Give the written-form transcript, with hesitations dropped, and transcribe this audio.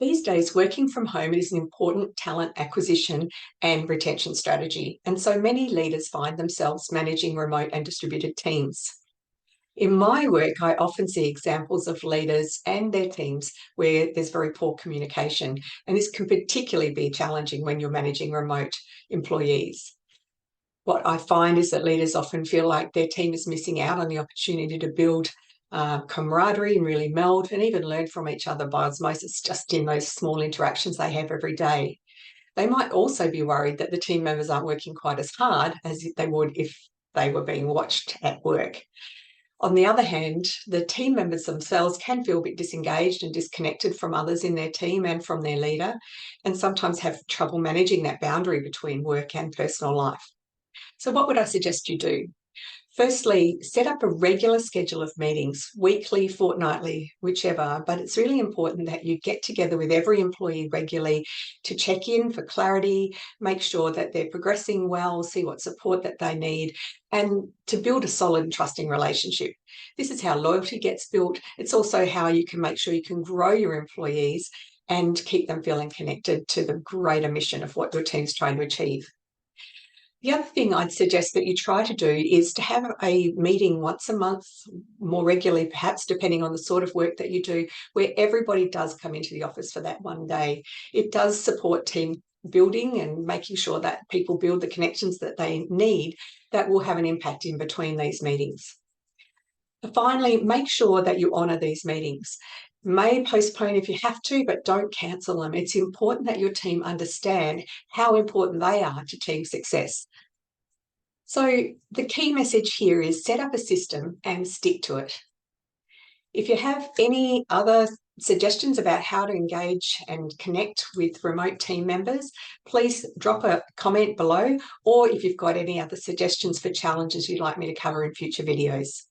These days, working from home is an important talent acquisition and retention strategy, and so many leaders find themselves managing remote and distributed teams. In my work, I often see examples of leaders and their teams where there's very poor communication, and this can particularly be challenging when you're managing remote employees. What I find is that leaders often feel like their team is missing out on the opportunity to build camaraderie and really meld and even learn from each other by osmosis just in those small interactions they have every day. They might also be worried that the team members aren't working quite as hard as they would if they were being watched at work. On the other hand, the team members themselves can feel a bit disengaged and disconnected from others in their team and from their leader, and sometimes have trouble managing that boundary between work and personal life. So, what would I suggest you do? Firstly, set up a regular schedule of meetings, weekly, fortnightly, whichever, but it's really important that you get together with every employee regularly to check in for clarity, make sure that they're progressing well, see what support that they need, and to build a solid and trusting relationship. This is how loyalty gets built. It's also how you can make sure you can grow your employees and keep them feeling connected to the greater mission of what your team's trying to achieve. The other thing I'd suggest that you try to do is to have a meeting once a month, more regularly, perhaps, depending on the sort of work that you do, where everybody does come into the office for that one day. It does support team building and making sure that people build the connections that they need that will have an impact in between these meetings. Finally, make sure that you honour these meetings. May postpone if you have to, but don't cancel them. It's important that your team understand how important they are to team success. So the key message here is set up a system and stick to it. If you have any other suggestions about how to engage and connect with remote team members, please drop a comment below, or if you've got any other suggestions for challenges you'd like me to cover in future videos.